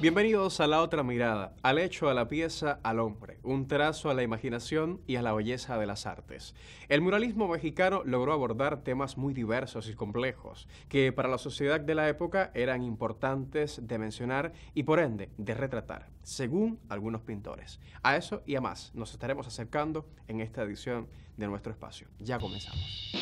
Bienvenidos a La Otra Mirada, al hecho, a la pieza, al hombre, un trazo a la imaginación y a la belleza de las artes. El muralismo mexicano logró abordar temas muy diversos y complejos, que para la sociedad de la época eran importantes de mencionar y por ende de retratar, según algunos pintores. A eso y a más nos estaremos acercando en esta edición de nuestro espacio. Ya comenzamos.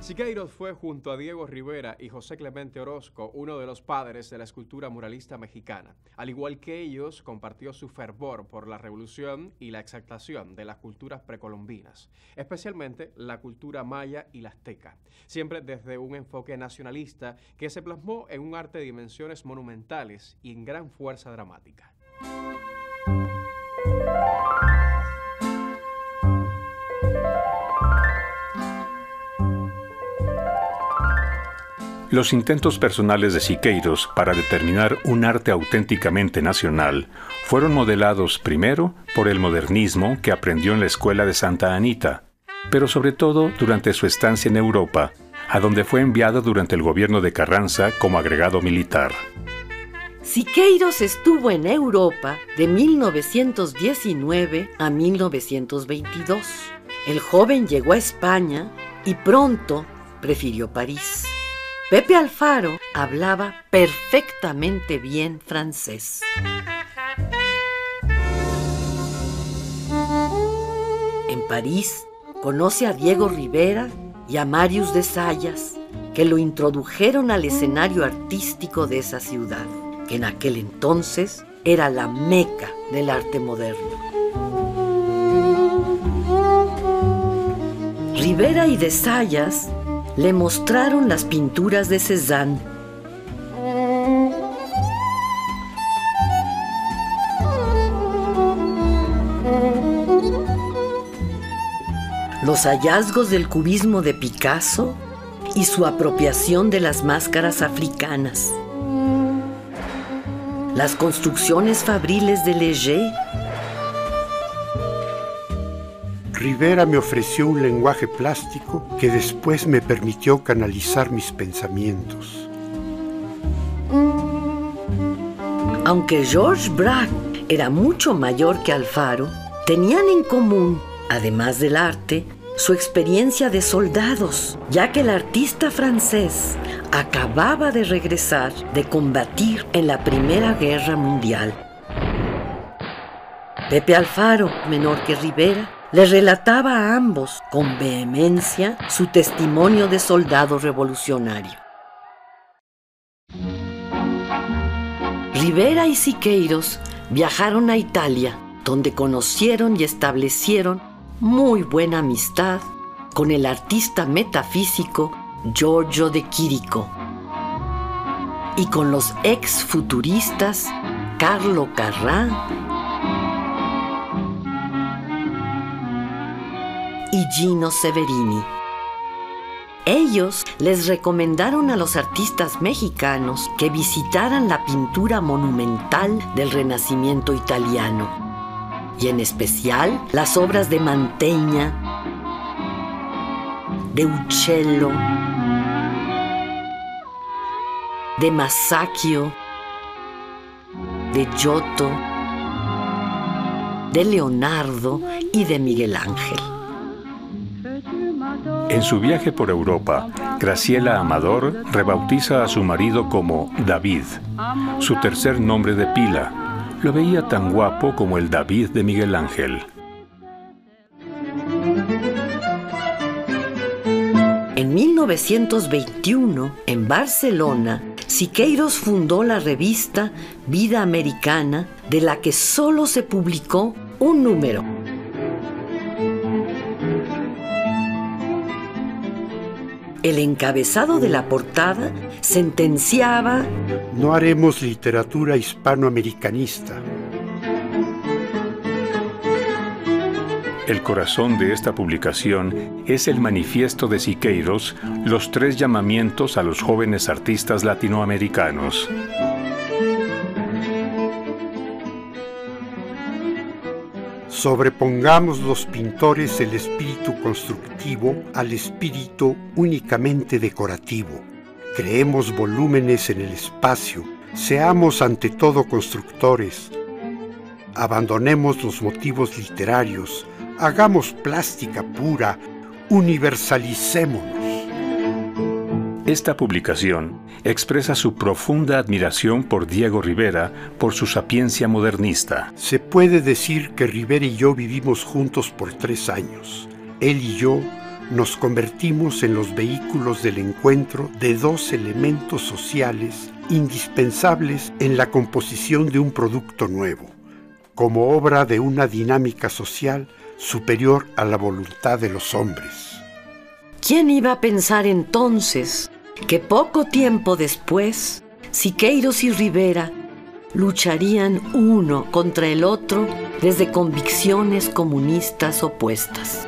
Siqueiros fue, junto a Diego Rivera y José Clemente Orozco, uno de los padres de la escultura muralista mexicana. Al igual que ellos, compartió su fervor por la revolución y la exaltación de las culturas precolombinas, especialmente la cultura maya y la azteca, siempre desde un enfoque nacionalista que se plasmó en un arte de dimensiones monumentales y en gran fuerza dramática. Los intentos personales de Siqueiros para determinar un arte auténticamente nacional fueron modelados primero por el modernismo que aprendió en la escuela de Santa Anita, pero sobre todo durante su estancia en Europa, a donde fue enviado durante el gobierno de Carranza como agregado militar. Siqueiros estuvo en Europa de 1919 a 1922. El joven llegó a España y pronto prefirió París. Pepe Alfaro hablaba perfectamente bien francés. En París conoce a Diego Rivera y a Marius de Zayas, que lo introdujeron al escenario artístico de esa ciudad, que en aquel entonces era la meca del arte moderno. Rivera y de Zayas le mostraron las pinturas de Cézanne. Los hallazgos del cubismo de Picasso y su apropiación de las máscaras africanas. Las construcciones fabriles de Léger. Rivera me ofreció un lenguaje plástico que después me permitió canalizar mis pensamientos. Aunque Georges Braque era mucho mayor que Alfaro, tenían en común, además del arte, su experiencia de soldados, ya que el artista francés acababa de regresar de combatir en la Primera Guerra Mundial. Pepe Alfaro, menor que Rivera, le relataba a ambos con vehemencia su testimonio de soldado revolucionario. Rivera y Siqueiros viajaron a Italia, donde conocieron y establecieron muy buena amistad con el artista metafísico Giorgio de Chirico y con los ex-futuristas Carlo Carrà y Gino Severini. Ellos les recomendaron a los artistas mexicanos que visitaran la pintura monumental del Renacimiento italiano, y en especial las obras de Mantegna, de Uccello, de Masaccio, de Giotto, de Leonardo y de Miguel Ángel. En su viaje por Europa, Graciela Amador rebautiza a su marido como David, su tercer nombre de pila. Lo veía tan guapo como el David de Miguel Ángel. En 1921, en Barcelona, Siqueiros fundó la revista Vida Americana, de la que solo se publicó un número. El encabezado de la portada sentenciaba: no haremos literatura hispanoamericanista. El corazón de esta publicación es el manifiesto de Siqueiros, los 3 llamamientos a los jóvenes artistas latinoamericanos. Sobrepongamos los pintores el espíritu constructivo al espíritu únicamente decorativo. Creemos volúmenes en el espacio. Seamos ante todo constructores. Abandonemos los motivos literarios. Hagamos plástica pura. Universalicémonos. Esta publicación expresa su profunda admiración por Diego Rivera por su sapiencia modernista. Se puede decir que Rivera y yo vivimos juntos por 3 años. Él y yo nos convertimos en los vehículos del encuentro de 2 elementos sociales indispensables en la composición de un producto nuevo, como obra de una dinámica social superior a la voluntad de los hombres. ¿Quién iba a pensar entonces que poco tiempo después Siqueiros y Rivera lucharían uno contra el otro desde convicciones comunistas opuestas?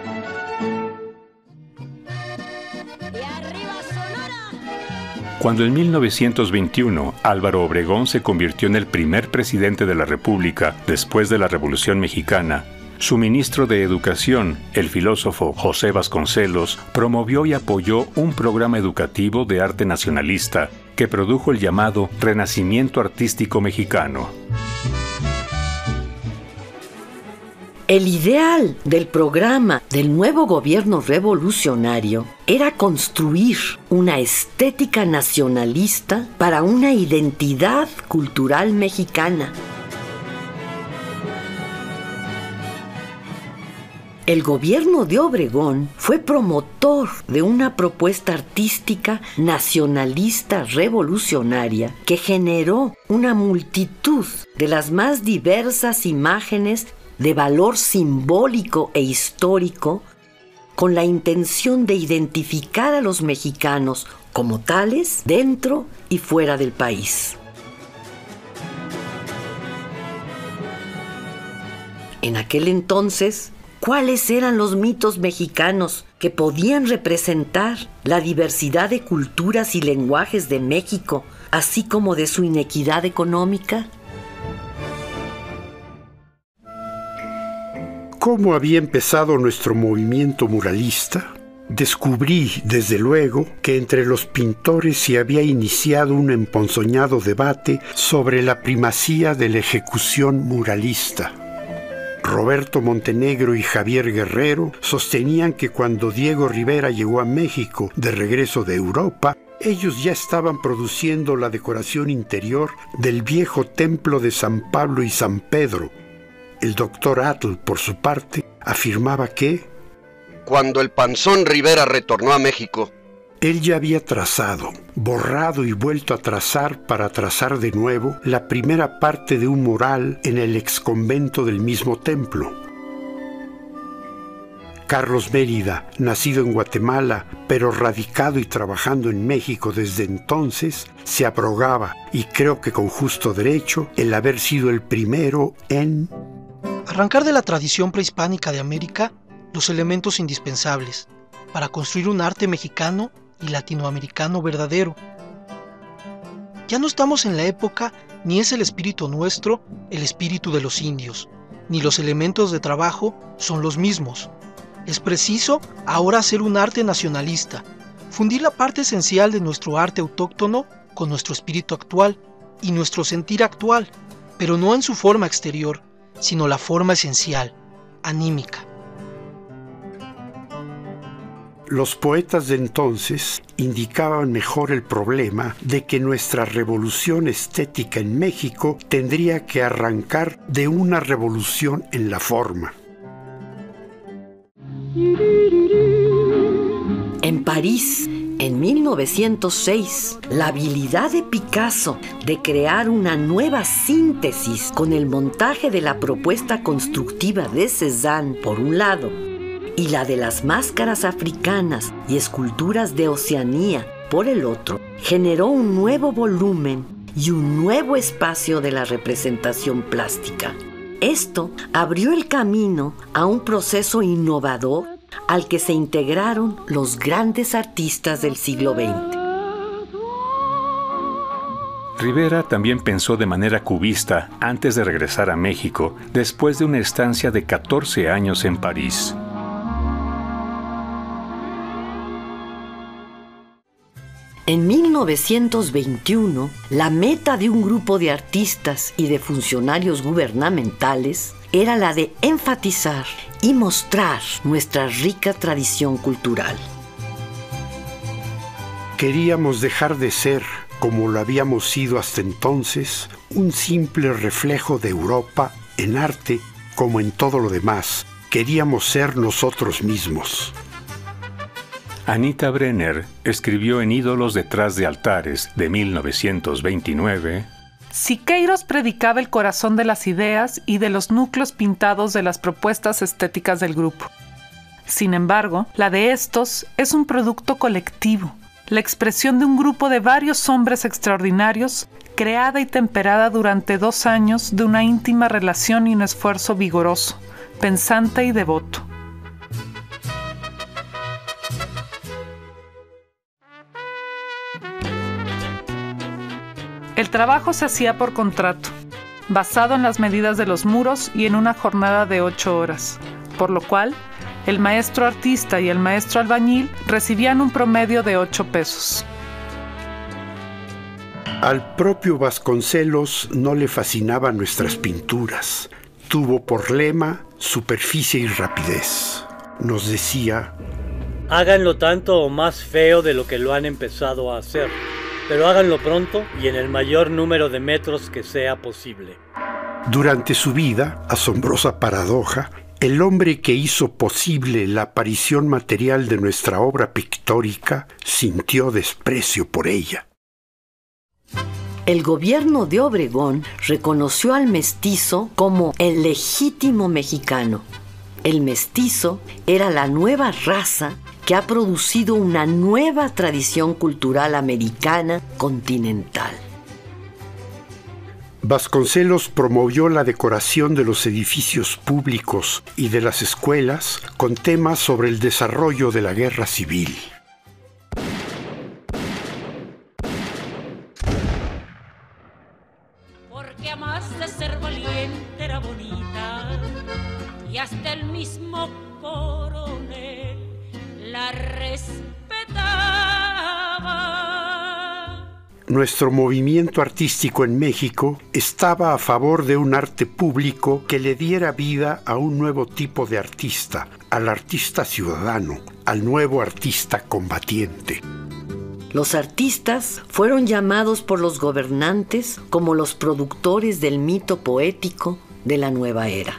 Cuando en 1921 Álvaro Obregón se convirtió en el primer presidente de la República después de la Revolución Mexicana, su ministro de Educación, el filósofo José Vasconcelos, promovió y apoyó un programa educativo de arte nacionalista que produjo el llamado Renacimiento Artístico Mexicano. El ideal del programa del nuevo gobierno revolucionario era construir una estética nacionalista para una identidad cultural mexicana. El gobierno de Obregón fue promotor de una propuesta artística nacionalista revolucionaria que generó una multitud de las más diversas imágenes de valor simbólico e histórico, con la intención de identificar a los mexicanos como tales dentro y fuera del país. En aquel entonces, ¿cuáles eran los mitos mexicanos que podían representar la diversidad de culturas y lenguajes de México, así como de su inequidad económica? ¿Cómo había empezado nuestro movimiento muralista? Descubrí, desde luego, que entre los pintores se había iniciado un emponzoñado debate sobre la primacía de la ejecución muralista. Roberto Montenegro y Javier Guerrero sostenían que cuando Diego Rivera llegó a México de regreso de Europa, ellos ya estaban produciendo la decoración interior del viejo templo de San Pablo y San Pedro. El doctor Atl, por su parte, afirmaba que cuando el Panzón Rivera retornó a México, él ya había trazado, borrado y vuelto a trazar para trazar de nuevo la primera parte de un mural en el exconvento del mismo templo. Carlos Mérida, nacido en Guatemala, pero radicado y trabajando en México desde entonces, se abrogaba, y creo que con justo derecho, el haber sido el primero en arrancar de la tradición prehispánica de América los elementos indispensables para construir un arte mexicano y latinoamericano verdadero. Ya no estamos en la época ni es el espíritu nuestro el espíritu de los indios, ni los elementos de trabajo son los mismos. Es preciso ahora hacer un arte nacionalista, fundir la parte esencial de nuestro arte autóctono con nuestro espíritu actual y nuestro sentir actual, pero no en su forma exterior, sino la forma esencial, anímica. Los poetas de entonces indicaban mejor el problema de que nuestra revolución estética en México tendría que arrancar de una revolución en la forma. En París, en 1906, la habilidad de Picasso de crear una nueva síntesis con el montaje de la propuesta constructiva de Cézanne, por un lado, y la de las máscaras africanas y esculturas de Oceanía, por el otro, generó un nuevo volumen y un nuevo espacio de la representación plástica. Esto abrió el camino a un proceso innovador al que se integraron los grandes artistas del siglo XX. Rivera también pensó de manera cubista antes de regresar a México, después de una estancia de 14 años en París. En 1921, la meta de un grupo de artistas y de funcionarios gubernamentales era la de enfatizar y mostrar nuestra rica tradición cultural. Queríamos dejar de ser, como lo habíamos sido hasta entonces, un simple reflejo de Europa en arte como en todo lo demás. Queríamos ser nosotros mismos. Anita Brenner escribió en Ídolos detrás de altares de 1929: Siqueiros predicaba el corazón de las ideas y de los núcleos pintados de las propuestas estéticas del grupo. Sin embargo, la de estos es un producto colectivo, la expresión de un grupo de varios hombres extraordinarios, creada y temperada durante 2 años de una íntima relación y un esfuerzo vigoroso, pensante y devoto. El trabajo se hacía por contrato, basado en las medidas de los muros y en una jornada de 8 horas, por lo cual el maestro artista y el maestro albañil recibían un promedio de 8 pesos. Al propio Vasconcelos no le fascinaban nuestras pinturas. Tuvo por lema superficie y rapidez. Nos decía: háganlo tanto o más feo de lo que lo han empezado a hacer, pero háganlo pronto y en el mayor número de metros que sea posible. Durante su vida, asombrosa paradoja, el hombre que hizo posible la aparición material de nuestra obra pictórica sintió desprecio por ella. El gobierno de Obregón reconoció al mestizo como el legítimo mexicano. El mestizo era la nueva raza que ha producido una nueva tradición cultural americana continental. Vasconcelos promovió la decoración de los edificios públicos y de las escuelas con temas sobre el desarrollo de la guerra civil. Porque a más de ser valiente era bonita, y hasta el mismo coronel la respetaba. Nuestro movimiento artístico en México estaba a favor de un arte público que le diera vida a un nuevo tipo de artista, al artista ciudadano, al nuevo artista combatiente. Los artistas fueron llamados por los gobernantes como los productores del mito poético de la nueva era.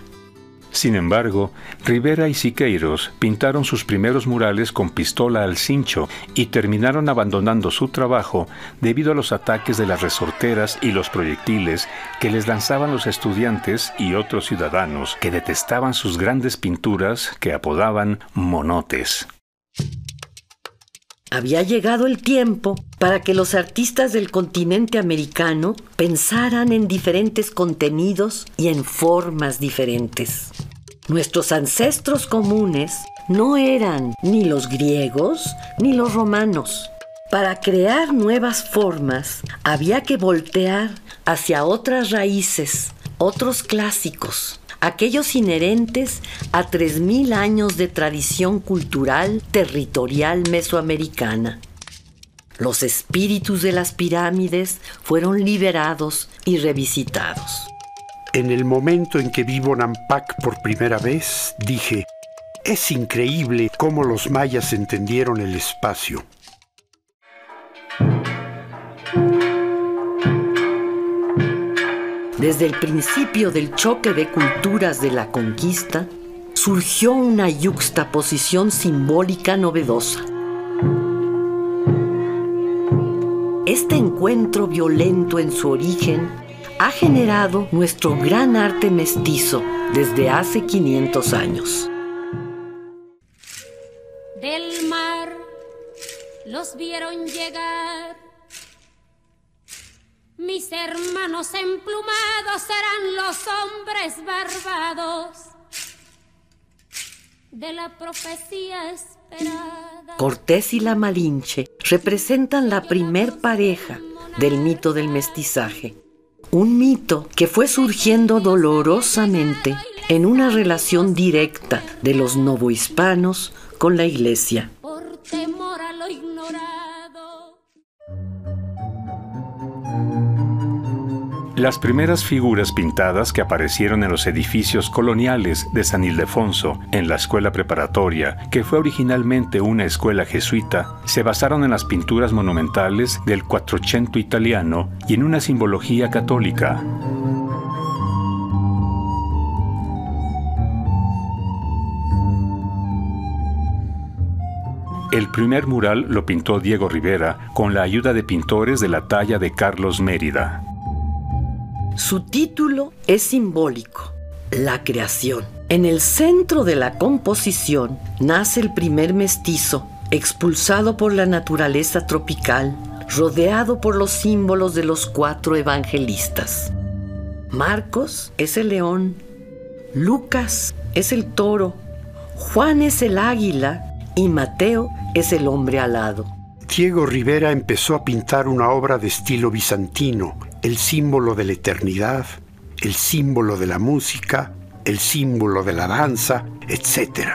Sin embargo, Rivera y Siqueiros pintaron sus primeros murales con pistola al cincho y terminaron abandonando su trabajo debido a los ataques de las resorteras y los proyectiles que les lanzaban los estudiantes y otros ciudadanos que detestaban sus grandes pinturas que apodaban monotes. Había llegado el tiempo para que los artistas del continente americano pensaran en diferentes contenidos y en formas diferentes. Nuestros ancestros comunes no eran ni los griegos ni los romanos. Para crear nuevas formas había que voltear hacia otras raíces, otros clásicos, aquellos inherentes a 3000 años de tradición cultural territorial mesoamericana. Los espíritus de las pirámides fueron liberados y revisitados. En el momento en que vi Bonampak por primera vez, dije: es increíble cómo los mayas entendieron el espacio. Desde el principio del choque de culturas de la conquista, surgió una yuxtaposición simbólica novedosa. Este encuentro violento en su origen ha generado nuestro gran arte mestizo desde hace 500 años. Del mar los vieron llegar. Mis hermanos emplumados serán los hombres barbados de la profecía esperada. Cortés y la Malinche representan la primer pareja del mito del mestizaje. Un mito que fue surgiendo dolorosamente en una relación directa de los novohispanos con la Iglesia. Por temor a lo ignorado. Las primeras figuras pintadas que aparecieron en los edificios coloniales de San Ildefonso, en la escuela preparatoria, que fue originalmente una escuela jesuita, se basaron en las pinturas monumentales del Quattrocento italiano y en una simbología católica. El primer mural lo pintó Diego Rivera con la ayuda de pintores de la talla de Carlos Mérida. Su título es simbólico, la creación. En el centro de la composición nace el primer mestizo, expulsado por la naturaleza tropical, rodeado por los símbolos de los 4 evangelistas. Marcos es el león, Lucas es el toro, Juan es el águila y Mateo es el hombre alado. Diego Rivera empezó a pintar una obra de estilo bizantino, el símbolo de la eternidad, el símbolo de la música, el símbolo de la danza, etc.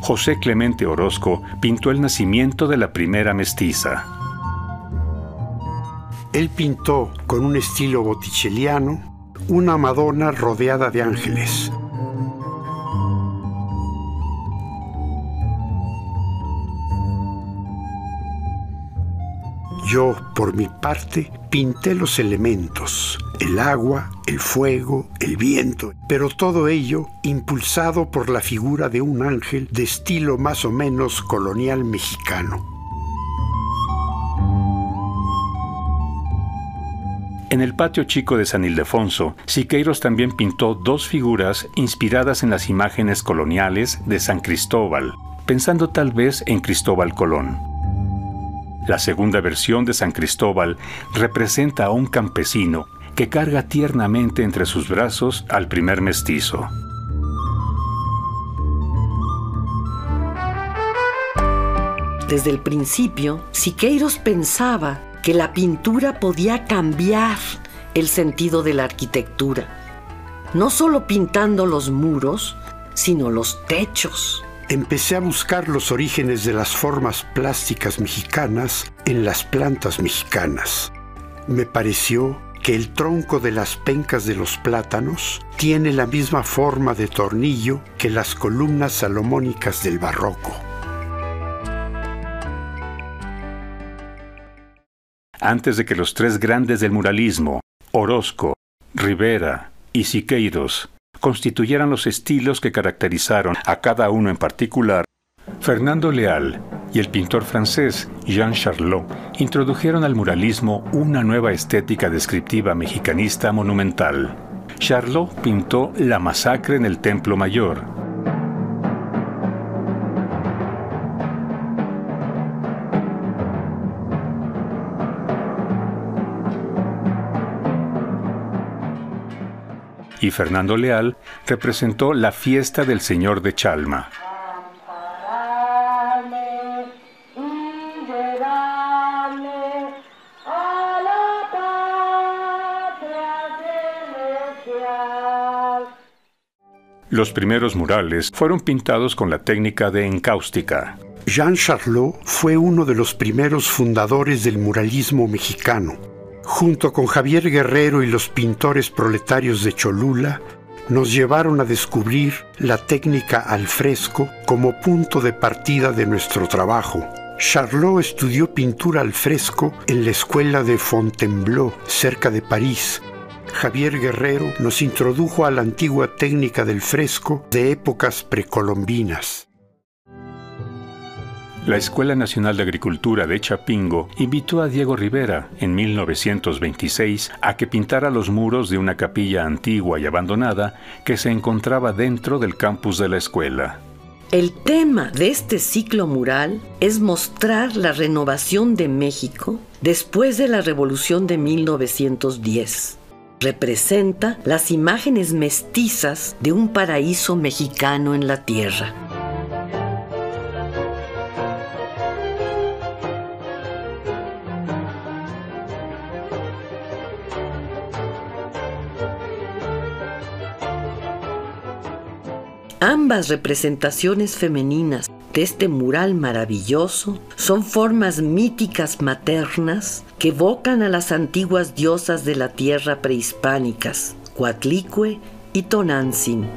José Clemente Orozco pintó el nacimiento de la primera mestiza. Él pintó, con un estilo botticelliano, una Madonna rodeada de ángeles. Yo, por mi parte, pinté los elementos, el agua, el fuego, el viento, pero todo ello impulsado por la figura de un ángel de estilo más o menos colonial mexicano. En el patio chico de San Ildefonso, Siqueiros también pintó 2 figuras inspiradas en las imágenes coloniales de San Cristóbal, pensando tal vez en Cristóbal Colón. La segunda versión de San Cristóbal representa a un campesino que carga tiernamente entre sus brazos al primer mestizo. Desde el principio, Siqueiros pensaba que la pintura podía cambiar el sentido de la arquitectura, no solo pintando los muros, sino los techos. Empecé a buscar los orígenes de las formas plásticas mexicanas en las plantas mexicanas. Me pareció que el tronco de las pencas de los plátanos tiene la misma forma de tornillo que las columnas salomónicas del barroco. Antes de que los 3 grandes del muralismo, Orozco, Rivera y Siqueiros, constituyeran los estilos que caracterizaron a cada uno en particular, Fernando Leal y el pintor francés Jean Charlot introdujeron al muralismo una nueva estética descriptiva mexicanista monumental. Charlot pintó La masacre en el Templo Mayor. Y Fernando Leal representó La fiesta del Señor de Chalma. Los primeros murales fueron pintados con la técnica de encáustica. Jean Charlot fue uno de los primeros fundadores del muralismo mexicano. Junto con Javier Guerrero y los pintores proletarios de Cholula, nos llevaron a descubrir la técnica al fresco como punto de partida de nuestro trabajo. Charlot estudió pintura al fresco en la escuela de Fontainebleau, cerca de París. Javier Guerrero nos introdujo a la antigua técnica del fresco de épocas precolombinas. La Escuela Nacional de Agricultura de Chapingo invitó a Diego Rivera en 1926 a que pintara los muros de una capilla antigua y abandonada que se encontraba dentro del campus de la escuela. El tema de este ciclo mural es mostrar la renovación de México después de la Revolución de 1910. Representa las imágenes mestizas de un paraíso mexicano en la tierra. Ambas representaciones femeninas de este mural maravilloso son formas míticas maternas que evocan a las antiguas diosas de la tierra prehispánicas, Coatlicue y Tonantzin,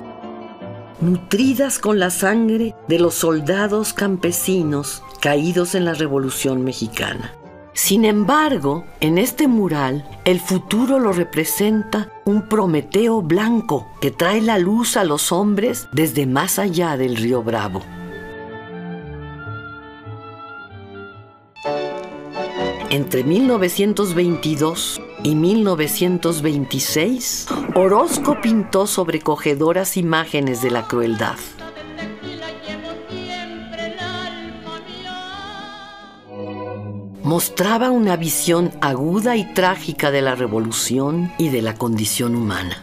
nutridas con la sangre de los soldados campesinos caídos en la Revolución Mexicana. Sin embargo, en este mural, el futuro lo representa un Prometeo blanco que trae la luz a los hombres desde más allá del río Bravo. Entre 1922 y 1926, Orozco pintó sobrecogedoras imágenes de la crueldad. Mostraba una visión aguda y trágica de la revolución y de la condición humana.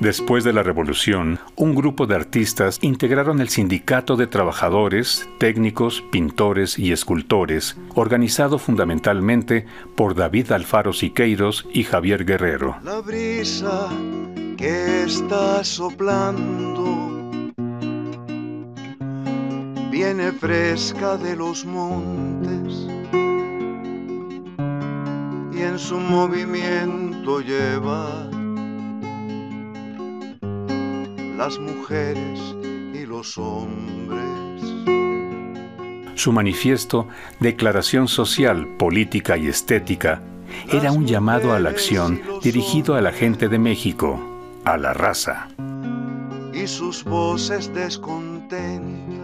Después de la revolución, un grupo de artistas integraron el Sindicato de Trabajadores, Técnicos, Pintores y Escultores, organizado fundamentalmente por David Alfaro Siqueiros y Javier Guerrero. La brisa que está soplando viene fresca de los montes y en su movimiento lleva las mujeres y los hombres. Su manifiesto, Declaración Social, Política y Estética, era un llamado a la acción dirigido a la gente de México, a la raza. Y sus voces descontentas.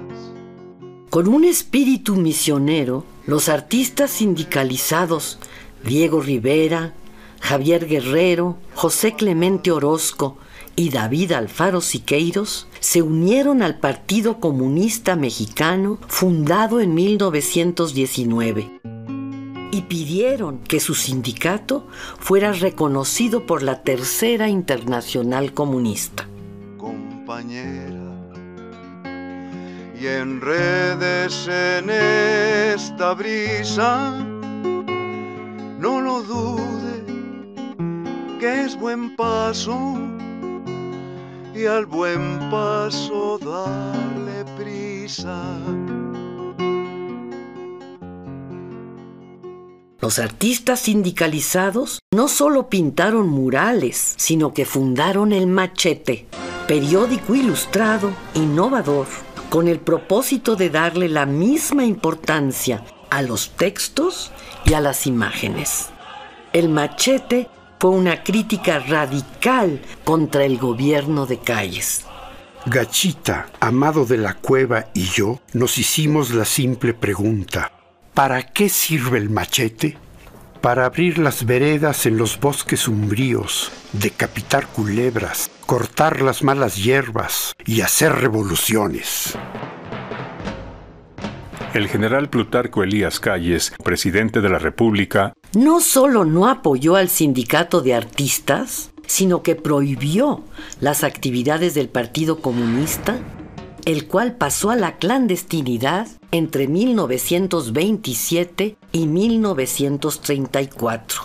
Con un espíritu misionero, los artistas sindicalizados Diego Rivera, Javier Guerrero, José Clemente Orozco y David Alfaro Siqueiros se unieron al Partido Comunista Mexicano, fundado en 1919, y pidieron que su sindicato fuera reconocido por la Tercera Internacional Comunista. Compañera, y enredes en esta brisa, no lo dude, que es buen paso, y al buen paso darle prisa. Los artistas sindicalizados no solo pintaron murales, sino que fundaron el Machete, periódico ilustrado, innovador, con el propósito de darle la misma importancia a los textos y a las imágenes. El Machete fue una crítica radical contra el gobierno de Calles. Gachita, Amado de la Cueva y yo nos hicimos la simple pregunta: ¿para qué sirve el machete? Para abrir las veredas en los bosques umbríos, decapitar culebras, cortar las malas hierbas y hacer revoluciones. El general Plutarco Elías Calles, presidente de la República, no solo no apoyó al sindicato de artistas, sino que prohibió las actividades del Partido Comunista, el cual pasó a la clandestinidad entre 1927 y 1934.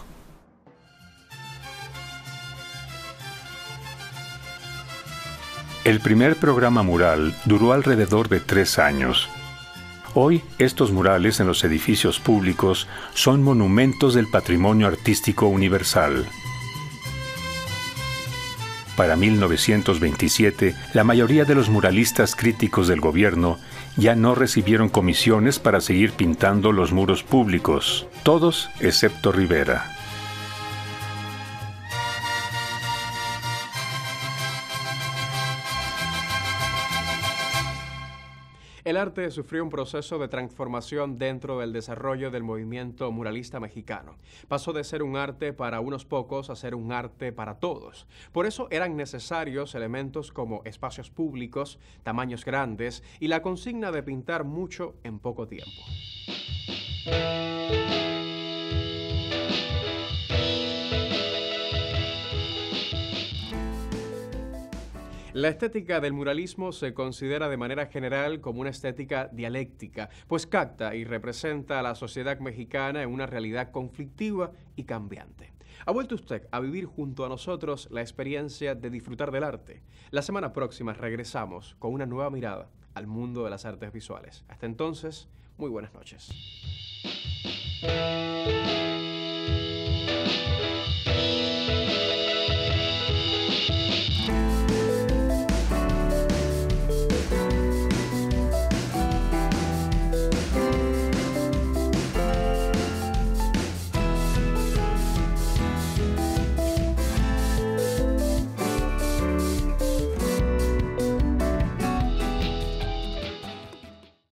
El primer programa mural duró alrededor de 3 años. Hoy, estos murales en los edificios públicos son monumentos del patrimonio artístico universal. Para 1927, la mayoría de los muralistas críticos del gobierno ya no recibieron comisiones para seguir pintando los muros públicos, todos excepto Rivera. El arte sufrió un proceso de transformación dentro del desarrollo del movimiento muralista mexicano. Pasó de ser un arte para unos pocos a ser un arte para todos. Por eso eran necesarios elementos como espacios públicos, tamaños grandes y la consigna de pintar mucho en poco tiempo. La estética del muralismo se considera de manera general como una estética dialéctica, pues capta y representa a la sociedad mexicana en una realidad conflictiva y cambiante. ¿Ha vuelto usted a vivir junto a nosotros la experiencia de disfrutar del arte? La semana próxima regresamos con una nueva mirada al mundo de las artes visuales. Hasta entonces, muy buenas noches.